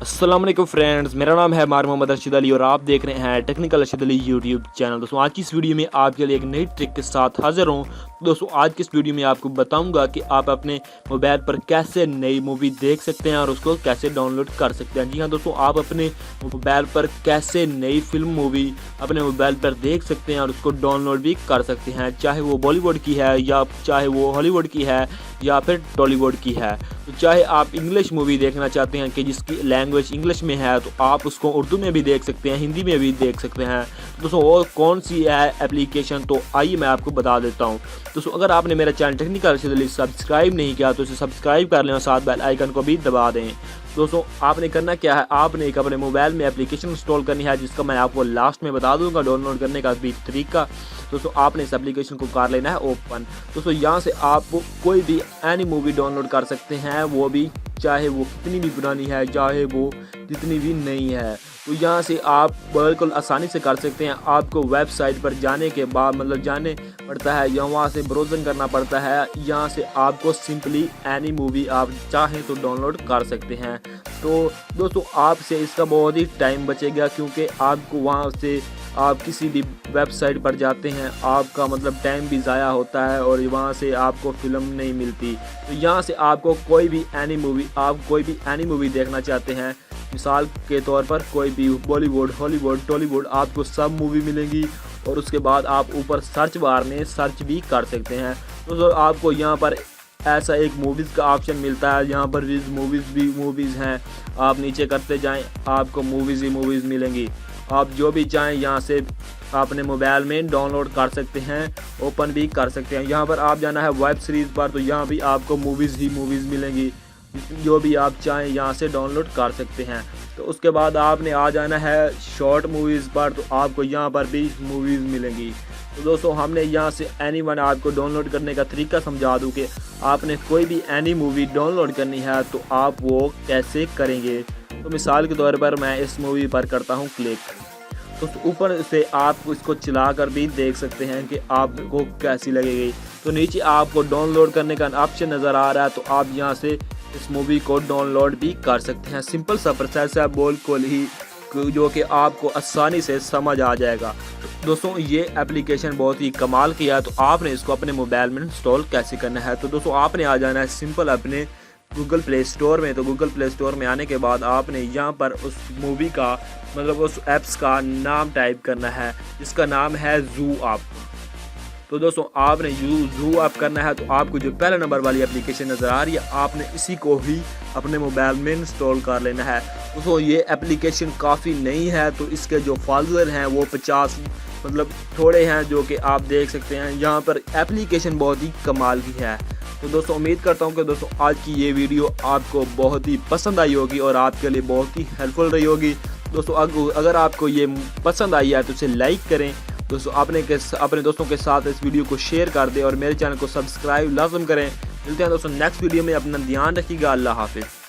अस्सलाम वालेकुम फ्रेंड्स, मेरा नाम है मोहम्मद रशीद अली और आप देख रहे हैं technical Rashid Ali YouTube channel. दोस्तों आज की इस वीडियो में आपके लिए एक नई ट्रिक के साथ हाजिर हूँ। दोस्तों आज की इस वीडियो में आपको बताऊंगा कि आप अपने मोबाइल पर कैसे नई मूवी देख सकते हैं और उसको कैसे डाउनलोड कर सकते हैं। जी हाँ दोस्तों, आप अपने मोबाइल पर कैसे नई फिल्म मूवी अपने मोबाइल पर देख सकते हैं और उसको डाउनलोड भी कर सकते हैं, चाहे वो बॉलीवुड की है या चाहे वो हॉलीवुड की है या फिर टॉलीवुड की है। तो चाहे आप इंग्लिश मूवी देखना चाहते हैं कि जिसकी लैंग्वेज इंग्लिश में है तो आप उसको उर्दू में भी देख सकते हैं, हिंदी में भी देख सकते हैं। दोस्तों और कौन सी है एप्लीकेशन, तो आइए मैं आपको बता देता हूं। दोस्तों अगर आपने मेरा channel technical Rashid Ali subscribe नहीं किया तो इसे सब्सक्राइब कर लें और साथ बेल आइकन को भी दबा दें। दोस्तों आपने करना क्या है, आपने एक अपने मोबाइल में एप्लीकेशन इंस्टॉल करनी है जिसका मैं आपको लास्ट में बता दूंगा डाउनलोड करने का भी तरीका। दोस्तों आपने इस एप्लीकेशन को कर लेना है ओपन। दोस्तों यहाँ से आप कोई भी एनी मूवी डाउनलोड कर सकते हैं, वो भी चाहे वो कितनी भी पुरानी है चाहे वो जितनी भी नई है। तो यहाँ से आप बिल्कुल आसानी से कर सकते हैं। आपको वेबसाइट पर जाने के बाद जाने पड़ता है या वहाँ से ब्राउजिंग करना पड़ता है। यहाँ से आपको सिंपली एनी मूवी आप चाहें तो डाउनलोड कर सकते हैं। तो दोस्तों आपसे इसका बहुत ही टाइम बचेगा, क्योंकि आपको वहाँ से आप किसी भी वेबसाइट पर जाते हैं आपका टाइम भी ज़ाया होता है और वहाँ से आपको फिल्म नहीं मिलती। तो यहाँ से आपको कोई भी एनी मूवी देखना चाहते हैं, मिसाल के तौर पर कोई भी बॉलीवुड हॉलीवुड टॉलीवुड, आपको सब मूवी मिलेंगी। और उसके बाद आप ऊपर सर्च बार में सर्च भी कर सकते हैं। तो आपको यहाँ पर ऐसा एक मूवीज़ का ऑप्शन मिलता है, यहाँ पर मूवीज़ हैं। आप नीचे करते जाएं, आपको मूवीज़ ही मूवीज़ मिलेंगी। आप जो भी चाहें यहाँ से अपने मोबाइल में डाउनलोड कर सकते हैं, ओपन भी कर सकते हैं। यहाँ पर आप जाना है वेब सीरीज़ पर, तो यहाँ भी आपको मूवीज़ ही मूवीज़ मिलेंगी। जो भी आप चाहें यहाँ से डाउनलोड कर सकते हैं। तो उसके बाद आपने आ जाना है शॉर्ट मूवीज़ पर, तो आपको यहाँ पर भी मूवीज़ मिलेंगी। तो दोस्तों हमने यहाँ से एनी वन आपको डाउनलोड करने का तरीका समझा दूँ कि आपने कोई भी एनी मूवी डाउनलोड करनी है तो आप वो कैसे करेंगे। तो मिसाल के तौर पर मैं इस मूवी पर करता हूँ क्लिक, तो ऊपर से आप इसको चला कर भी देख सकते हैं कि आपको कैसी लगेगी। तो नीचे आपको डाउनलोड करने का ऑप्शन नज़र आ रहा है, तो आप यहाँ से इस मूवी को डाउनलोड भी कर सकते हैं। सिंपल सा प्रोसेस है, बिल्कुल ही जो कि आपको आसानी से समझ आ जाएगा। दोस्तों ये एप्लीकेशन बहुत ही कमाल की है, तो आपने इसको अपने मोबाइल में इंस्टॉल कैसे करना है। तो दोस्तों आपने आ जाना है सिंपल अपने गूगल प्ले स्टोर में। तो गूगल प्ले स्टोर में आने के बाद आपने यहाँ पर उस मूवी का उस ऐप्स का नाम टाइप करना है जिसका नाम है ज़ू ऐप। तो दोस्तों आपने ज़ू ऐप करना है, तो आपको जो पहले नंबर वाली एप्लीकेशन नज़र आ रही है आपने इसी को ही अपने मोबाइल में इंस्टॉल कर लेना है। दोस्तों ये एप्लीकेशन काफ़ी नई है, तो इसके जो फॉलोअर हैं वो 50 थोड़े हैं, जो कि आप देख सकते हैं। यहाँ पर एप्लीकेशन बहुत ही कमाल की है। तो दोस्तों उम्मीद करता हूँ कि दोस्तों आज की ये वीडियो आपको बहुत ही पसंद आई होगी और आपके लिए बहुत ही हेल्पफुल रही होगी। दोस्तों अगर आपको ये पसंद आई है तो इसे लाइक करें। दोस्तों अपने दोस्तों के साथ इस वीडियो को शेयर कर दें और मेरे चैनल को सब्सक्राइब लाजम करें। मिलते हैं दोस्तों नेक्स्ट वीडियो में, अपना ध्यान रखिएगा। अल्लाह हाफिज़।